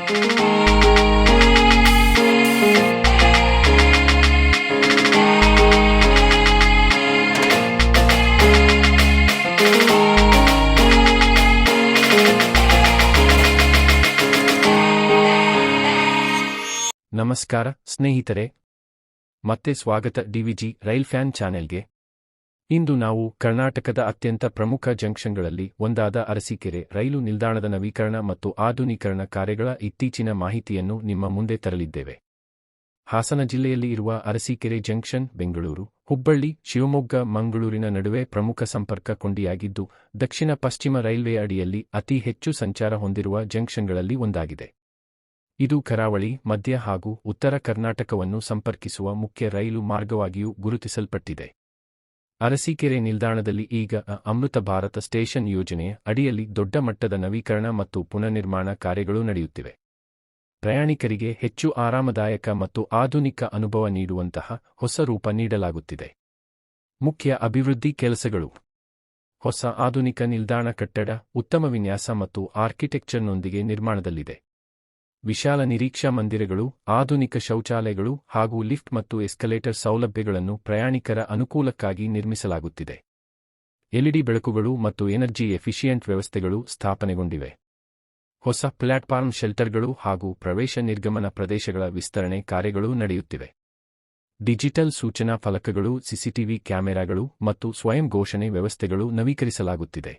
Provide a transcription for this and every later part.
ನಮಸ್ಕಾರ ಸ್ನೇಹಿತರೆ, ಮತ್ತೆ ಸ್ವಾಗತ ಡಿವಿಜಿ ರೈಲ್ ಫ್ಯಾನ್ ಚಾನೆಲ್ಗೆ. ಇಂದು ನಾವು ಕರ್ನಾಟಕದ ಅತ್ಯಂತ ಪ್ರಮುಖ ಜಂಕ್ಷನ್ಗಳಲ್ಲಿ ಒಂದಾದ ಅರಸೀಕೆರೆ ರೈಲು ನಿಲ್ದಾಣದ ನವೀಕರಣ ಮತ್ತು ಆಧುನೀಕರಣ ಕಾರ್ಯಗಳ ಇತ್ತೀಚಿನ ಮಾಹಿತಿಯನ್ನು ನಿಮ್ಮ ಮುಂದೆ ತರಲಿದ್ದೇವೆ. ಹಾಸನ ಜಿಲ್ಲೆಯಲ್ಲಿ ಇರುವ ಅರಸೀಕೆರೆ ಜಂಕ್ಷನ್ ಬೆಂಗಳೂರು, ಹುಬ್ಬಳ್ಳಿ, ಶಿವಮೊಗ್ಗ, ಮಂಗಳೂರಿನ ನಡುವೆ ಪ್ರಮುಖ ಸಂಪರ್ಕ ಕೊಂಡಿಯಾಗಿದ್ದು, ದಕ್ಷಿಣ ಪಶ್ಚಿಮ ರೈಲ್ವೆ ಅಡಿಯಲ್ಲಿ ಅತಿ ಹೆಚ್ಚು ಸಂಚಾರ ಹೊಂದಿರುವ ಜಂಕ್ಷನ್ಗಳಲ್ಲಿ ಒಂದಾಗಿದೆ. ಇದು ಕರಾವಳಿ, ಮಧ್ಯ ಹಾಗೂ ಉತ್ತರ ಕರ್ನಾಟಕವನ್ನು ಸಂಪರ್ಕಿಸುವ ಮುಖ್ಯ ರೈಲು ಮಾರ್ಗವಾಗಿಯೂ ಗುರುತಿಸಲ್ಪಟ್ಟಿದೆ. ಅರಸೀಕೆರೆ ನಿಲ್ದಾಣದಲ್ಲಿ ಈಗ ಅಮೃತ ಭಾರತ ಸ್ಟೇಷನ್ ಯೋಜನೆಯ ಅಡಿಯಲ್ಲಿ ದೊಡ್ಡ ಮಟ್ಟದ ನವೀಕರಣ ಮತ್ತು ಪುನರ್ನಿರ್ಮಾಣ ಕಾರ್ಯಗಳು ನಡೆಯುತ್ತಿವೆ. ಪ್ರಯಾಣಿಕರಿಗೆ ಹೆಚ್ಚು ಆರಾಮದಾಯಕ ಮತ್ತು ಆಧುನಿಕ ಅನುಭವ ನೀಡುವಂತಹ ಹೊಸ ರೂಪ ನೀಡಲಾಗುತ್ತಿದೆ. ಮುಖ್ಯ ಅಭಿವೃದ್ಧಿ ಕೆಲಸಗಳು: ಹೊಸ ಆಧುನಿಕ ನಿಲ್ದಾಣ ಕಟ್ಟಡ ಉತ್ತಮ ವಿನ್ಯಾಸ ಮತ್ತು ಆರ್ಕಿಟೆಕ್ಚರ್ನೊಂದಿಗೆ ನಿರ್ಮಾಣದಲ್ಲಿದೆ. ವಿಶಾಲ ನಿರೀಕ್ಷಾ ಮಂದಿರಗಳು, ಆಧುನಿಕ ಶೌಚಾಲಯಗಳು ಹಾಗೂ ಲಿಫ್ಟ್ ಮತ್ತು ಎಸ್ಕಲೇಟರ್ ಸೌಲಭ್ಯಗಳನ್ನು ಪ್ರಯಾಣಿಕರ ಅನುಕೂಲಕ್ಕಾಗಿ ನಿರ್ಮಿಸಲಾಗುತ್ತಿದೆ. ಎಲ್ಇಡಿ ಬೆಳಕುಗಳು ಮತ್ತು ಎನರ್ಜಿ ಎಫಿಷಿಯೆಂಟ್ ವ್ಯವಸ್ಥೆಗಳು ಸ್ಥಾಪನೆಗೊಂಡಿವೆ. ಹೊಸ ಪ್ಲಾಟ್ಫಾರ್ಮ್ ಶೆಲ್ಟರ್ಗಳು ಹಾಗೂ ಪ್ರವೇಶ ನಿರ್ಗಮನ ಪ್ರದೇಶಗಳ ವಿಸ್ತರಣೆ ಕಾರ್ಯಗಳು ನಡೆಯುತ್ತಿವೆ. ಡಿಜಿಟಲ್ ಸೂಚನಾ ಫಲಕಗಳು, ಸಿಸಿಟಿವಿ ಕ್ಯಾಮೆರಾಗಳು ಮತ್ತು ಸ್ವಯಂ ಘೋಷಣೆ ವ್ಯವಸ್ಥೆಗಳು ನವೀಕರಿಸಲಾಗುತ್ತಿದೆ.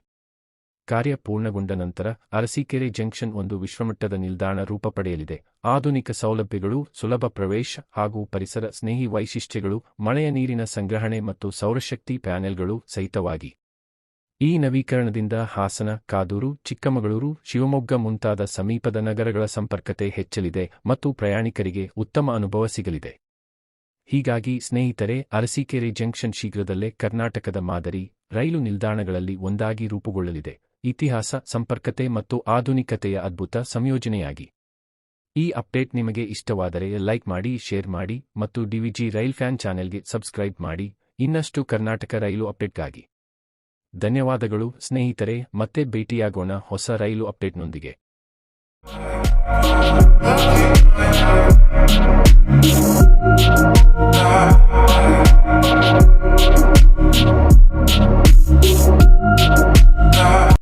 ಕಾರ್ಯ ಪೂರ್ಣಗೊಂಡ ನಂತರ ಅರಸೀಕೆರೆ ಜಂಕ್ಷನ್ ಒಂದು ವಿಶ್ವಮಟ್ಟದ ನಿಲ್ದಾಣ ರೂಪ ಪಡೆಯಲಿದೆ. ಆಧುನಿಕ ಸೌಲಭ್ಯಗಳು, ಸುಲಭ ಪ್ರವೇಶ ಹಾಗೂ ಪರಿಸರ ಸ್ನೇಹಿ ವೈಶಿಷ್ಟ್ಯಗಳು, ಮಳೆಯ ನೀರಿನ ಸಂಗ್ರಹಣೆ ಮತ್ತು ಸೌರಶಕ್ತಿ ಪ್ಯಾನೆಲ್ಗಳು ಸಹಿತವಾಗಿ. ಈ ನವೀಕರಣದಿಂದ ಹಾಸನ, ಕಾದೂರು, ಚಿಕ್ಕಮಗಳೂರು, ಶಿವಮೊಗ್ಗ ಮುಂತಾದ ಸಮೀಪದ ನಗರಗಳ ಸಂಪರ್ಕತೆ ಹೆಚ್ಚಲಿದೆ ಮತ್ತು ಪ್ರಯಾಣಿಕರಿಗೆ ಉತ್ತಮ ಅನುಭವ ಸಿಗಲಿದೆ. ಹೀಗಾಗಿ ಸ್ನೇಹಿತರೆ, ಅರಸೀಕೆರೆ ಜಂಕ್ಷನ್ ಶೀಘ್ರದಲ್ಲೇ ಕರ್ನಾಟಕದ ಮಾದರಿ ರೈಲು ನಿಲ್ದಾಣಗಳಲ್ಲಿ ಒಂದಾಗಿ ರೂಪುಗೊಳ್ಳಲಿದೆ. ಇತಿಹಾಸ, ಸಂಪರ್ಕತೆ ಮತ್ತು ಆಧುನಿಕತೆಯ ಅದ್ಭುತ ಸಂಯೋಜನೆಯಾಗಿ. ಈ ಅಪ್ಡೇಟ್ ನಿಮಗೆ ಇಷ್ಟವಾದರೆ ಲೈಕ್ ಮಾಡಿ, ಶೇರ್ ಮಾಡಿ ಮತ್ತು ಡಿವಿಜಿ ರೈಲ್ ಫ್ಯಾನ್ ಚಾನೆಲ್ಗೆ ಸಬ್ಸ್ಕ್ರೈಬ್ ಮಾಡಿ. ಇನ್ನಷ್ಟು ಕರ್ನಾಟಕ ರೈಲು ಅಪ್ಡೇಟ್ಗಾಗಿ. ಧನ್ಯವಾದಗಳು ಸ್ನೇಹಿತರೆ, ಮತ್ತೆ ಭೇಟಿಯಾಗೋಣ ಹೊಸ ರೈಲು ಅಪ್ಡೇಟ್ನೊಂದಿಗೆ.